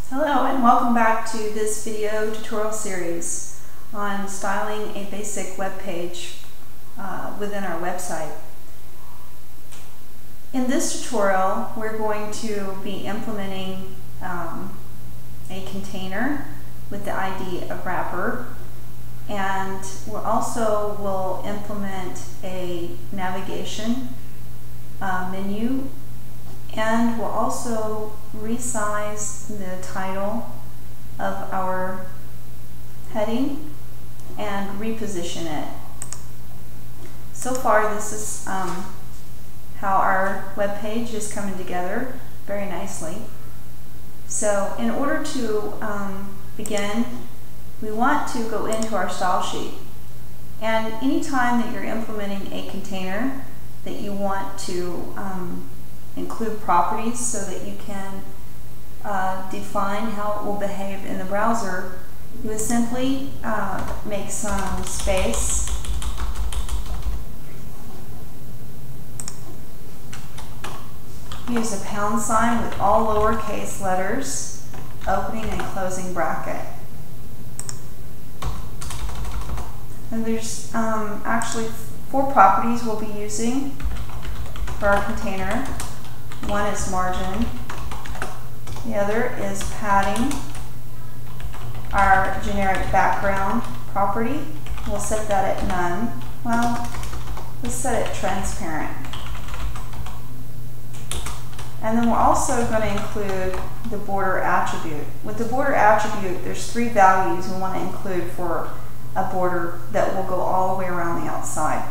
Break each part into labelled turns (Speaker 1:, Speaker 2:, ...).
Speaker 1: Hello and welcome back to this video tutorial series on styling a basic web page within our website. In this tutorial we're going to be implementing a container with the ID of wrapper, and we also will implement a navigation menu, and we'll also resize the title of our heading and reposition it. So far this is how our web page is coming together very nicely. So in order to begin, we want to go into our style sheet, and anytime that you're implementing a container that you want to include properties so that you can define how it will behave in the browser, you would simply make some space, use a pound sign with all lowercase letters, opening and closing bracket. And there's actually 4 properties we'll be using for our container. One is margin, the other is padding. Our generic background property, we'll set that at none. Well, let's set it transparent. And then we're also going to include the border attribute. With the border attribute, there's 3 values we want to include for a border that will go all the way around the outside.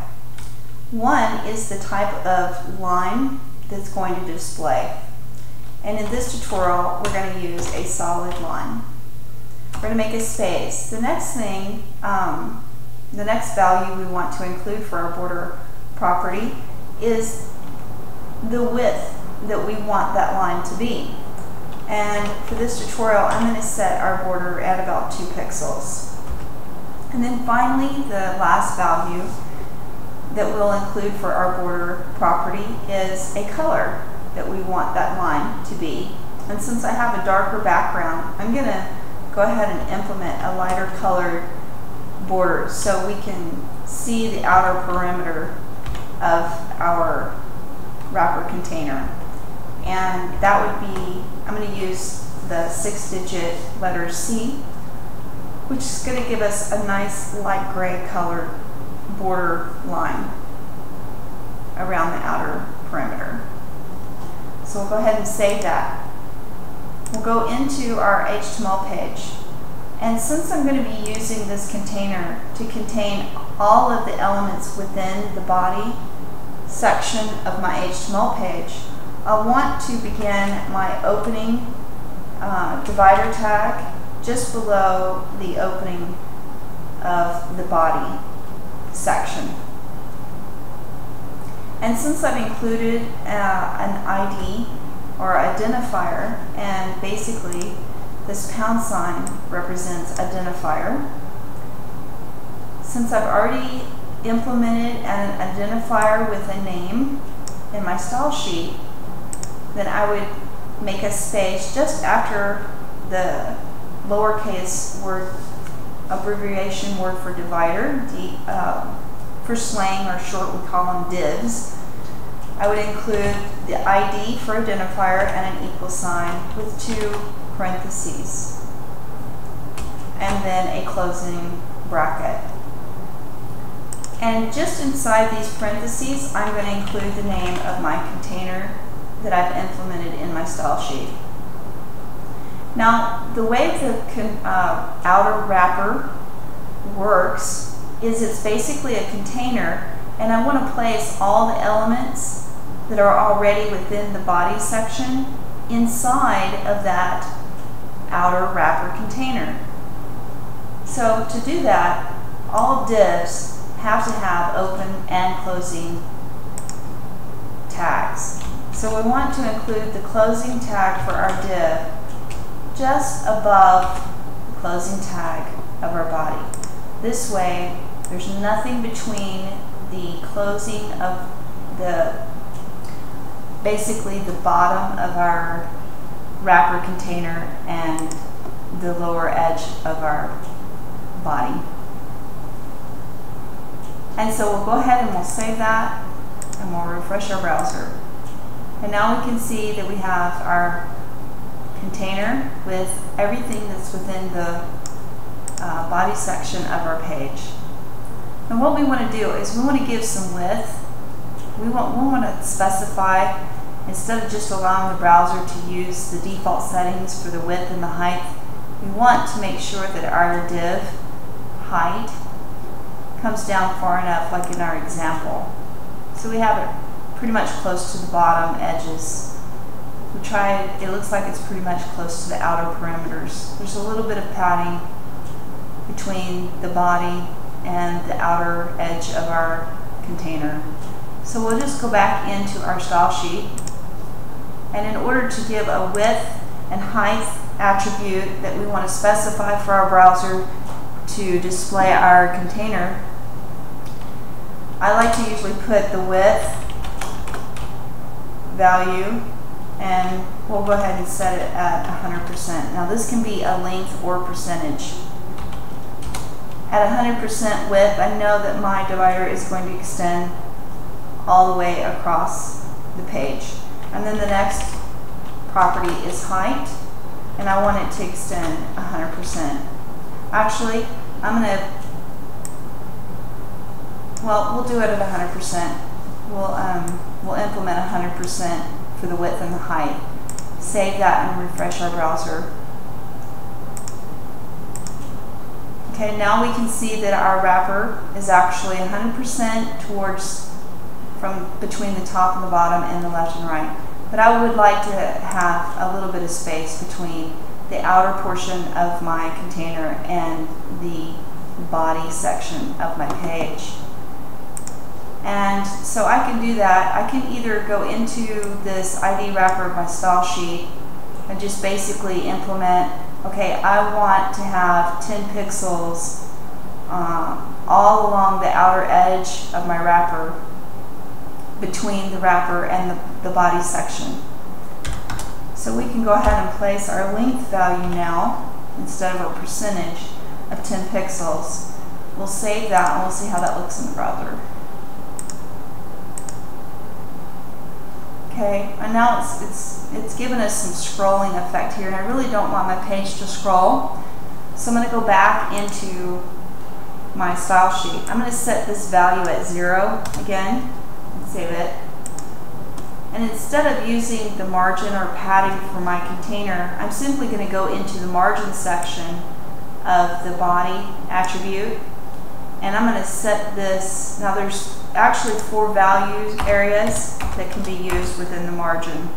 Speaker 1: One is the type of line that's going to display. And in this tutorial, we're going to use a solid line. We're going to make a space. The next thing, the next value we want to include for our border property is the width that we want that line to be. And for this tutorial, I'm going to set our border at about 2 pixels. And then finally, the last value that we'll include for our border property is a color that we want that line to be. And since I have a darker background, I'm going to go ahead and implement a lighter colored border so we can see the outer perimeter of our wrapper container. And that would be, I'm going to use the 6-digit letter C, which is going to give us a nice light gray colored border line around the outer perimeter. So we'll go ahead and save that. We'll go into our HTML page, and since I'm going to be using this container to contain all of the elements within the body section of my HTML page, I want to begin my opening divider tag just below the opening of the body section. And since I've included an ID or identifier, and basically this pound sign represents identifier, since I've already implemented an identifier with a name in my style sheet, then I would make a space just after the lowercase word abbreviation word for divider, for slang or short we call them divs. I would include the ID for identifier and an equal sign with 2 parentheses, and then a closing bracket. And just inside these parentheses, I'm going to include the name of my container that I've implemented in my style sheet. Now, the way the outer wrapper works is it's basically a container, and I want to place all the elements that are already within the body section inside of that outer wrapper container. So to do that, all divs have to have open and closing tags. So we want to include the closing tag for our div just above the closing tag of our body. This way, there's nothing between the closing of basically the bottom of our wrapper container and the lower edge of our body. And so we'll go ahead and we'll save that and we'll refresh our browser. And now we can see that we have our container with everything that's within the body section of our page. And what we want to do is we want to give some width. We want to specify, instead of just allowing the browser to use the default settings for the width and the height, we want to make sure that our div height comes down far enough, like in our example. So we have it pretty much close to the bottom edges. We tried, it looks like it's pretty much close to the outer perimeters. There's a little bit of padding between the body and the outer edge of our container. So we'll just go back into our style sheet, and in order to give a width and height attribute that we want to specify for our browser to display our container, I like to usually put the width value, and we'll go ahead and set it at 100%. Now this can be a length or percentage. At 100% width, I know that my divider is going to extend all the way across the page. And then the next property is height, and I want it to extend 100%. Actually, I'm going to, well, we'll do it at 100%. We'll implement 100% for the width and the height. Save that and refresh our browser. Okay, now we can see that our wrapper is actually 100% towards, from between the top and the bottom and the left and right. But I would like to have a little bit of space between the outer portion of my container and the body section of my page. And so I can do that. I can either go into this ID wrapper of my style sheet and just basically implement, okay, I want to have 10 pixels all along the outer edge of my wrapper, between the wrapper and the body section. So we can go ahead and place our length value now, instead of a percentage of 10 pixels. We'll save that and we'll see how that looks in the browser. Okay, and now it's given us some scrolling effect here, and I really don't want my page to scroll. So I'm going to go back into my style sheet. I'm going to set this value at 0 again and save it. And instead of using the margin or padding for my container, I'm simply going to go into the margin section of the body attribute, and I'm going to set this. Now there's actually 4 value areas that can be used within the margin,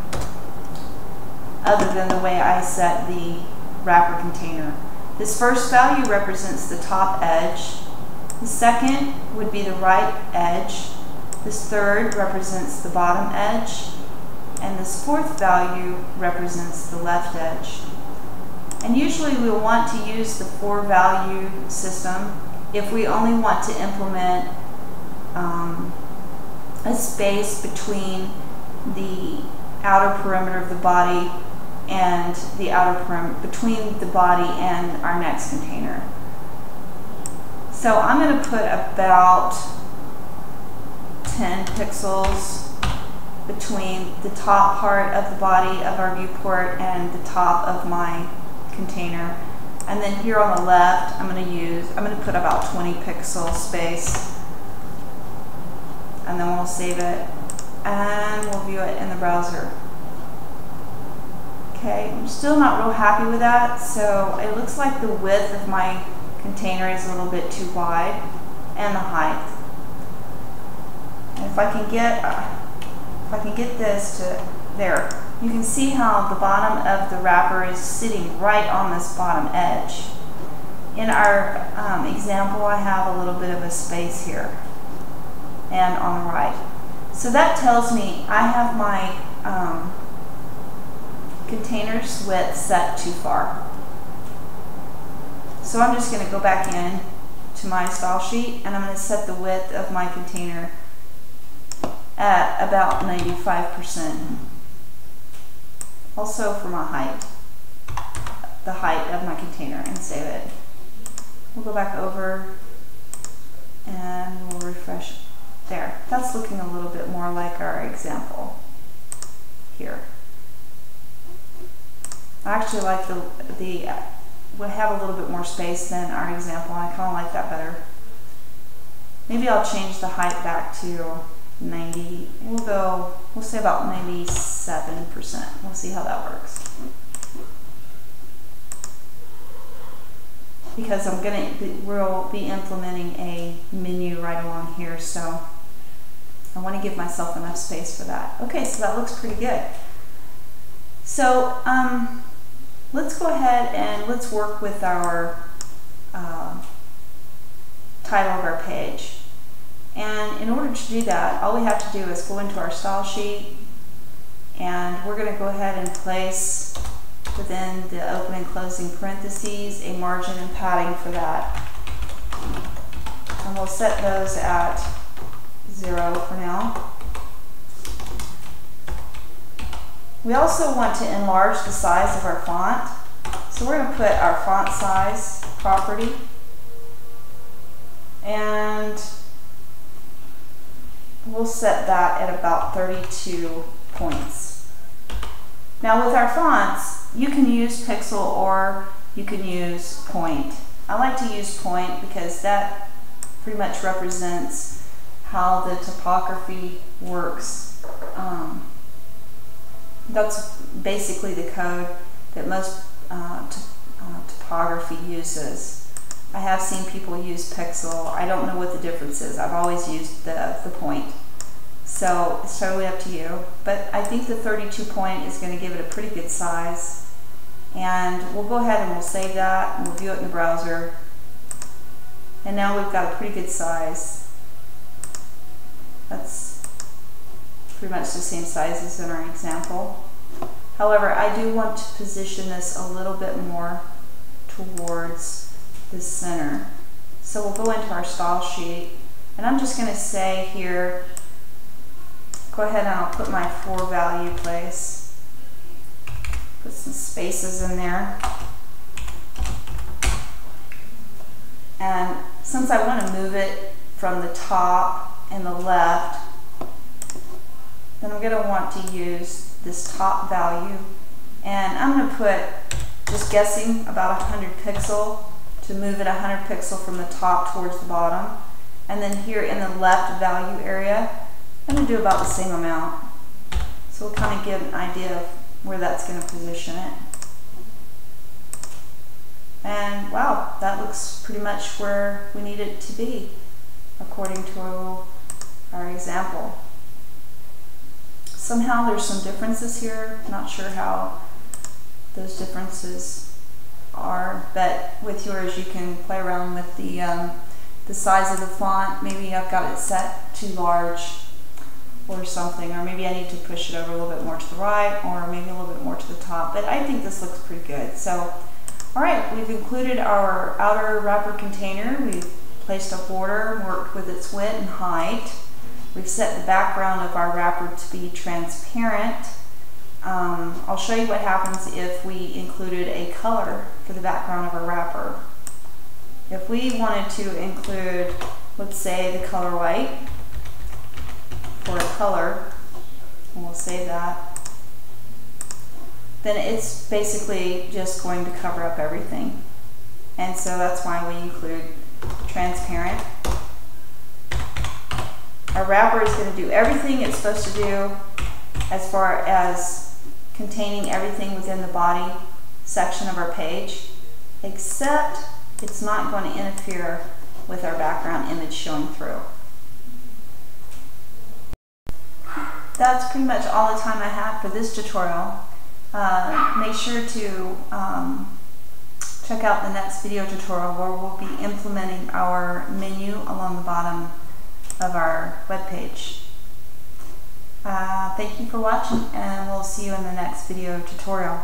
Speaker 1: other than the way I set the wrapper container. This first value represents the top edge. The second would be the right edge. This third represents the bottom edge. And this fourth value represents the left edge. And usually we'll want to use the 4 value system if we only want to implement a space between the outer perimeter of the body and the outer perimeter, between the body and our next container. So I'm going to put about 10 pixels between the top part of the body of our viewport and the top of my container. And then here on the left, I'm going to put about 20 pixel space. And then we'll save it and we'll view it in the browser. Okay, I'm still not real happy with that, so it looks like the width of my container is a little bit too wide, and the height. And if I can get this to there, you can see how the bottom of the wrapper is sitting right on this bottom edge. In our example, I have a little bit of a space here and on the right. So that tells me I have my container's width set too far. So I'm just going to go back in to my style sheet, and I'm going to set the width of my container at about 95%. Also for my height, the height of my container, and save it. We'll go back over and we'll refresh. There, that's looking a little bit more like our example here. I actually like we have a little bit more space than our example, and I kind of like that better. Maybe I'll change the height back to 90. We'll say about 97%. We'll see how that works. Because we'll be implementing a menu right along here, so I want to give myself enough space for that. Okay, so that looks pretty good. So let's go ahead and let's work with our title of our page. And in order to do that, all we have to do is go into our style sheet, and we're going to go ahead and place within the open and closing parentheses a margin and padding for that. And we'll set those at 0 for now. We also want to enlarge the size of our font. So we're going to put our font size property, and we'll set that at about 32 points. Now with our fonts, you can use pixel or you can use point. I like to use point because that pretty much represents how the typography works. That's basically the code that most typography uses. I have seen people use pixel. I don't know what the difference is. I've always used the point. So it's totally up to you. But I think the 32 point is going to give it a pretty good size. And we'll go ahead and we'll save that and we'll view it in the browser. And now we've got a pretty good size. That's pretty much the same size as in our example. However, I do want to position this a little bit more towards the center. So we'll go into our style sheet, and I'm just going to say here, go ahead and I'll put my for value place, put some spaces in there. And since I want to move it from the top and the left, then I'm going to want to use this top value, and I'm going to put, just guessing, about 100 pixel to move it 100 pixel from the top towards the bottom. And then here in the left value area, I'm going to do about the same amount. So we'll kind of get an idea of where that's going to position it. And wow, that looks pretty much where we need it to be according to our example. Somehow there's some differences here. Not sure how those differences are, but with yours you can play around with the size of the font. Maybe I've got it set too large or something, or maybe I need to push it over a little bit more to the right, or maybe a little bit more to the top, but I think this looks pretty good. So, all right, we've included our outer wrapper container. We've placed a border, worked with its width and height. We've set the background of our wrapper to be transparent. I'll show you what happens if we included a color for the background of our wrapper. If we wanted to include, let's say, the color white for a color, and we'll save that, then it's basically just going to cover up everything. And so that's why we include transparent. Our wrapper is going to do everything it's supposed to do as far as containing everything within the body section of our page, except it's not going to interfere with our background image showing through. That's pretty much all the time I have for this tutorial. Make sure to check out the next video tutorial where we'll be implementing our menu along the bottom of our web page. Thank you for watching, and we'll see you in the next video tutorial.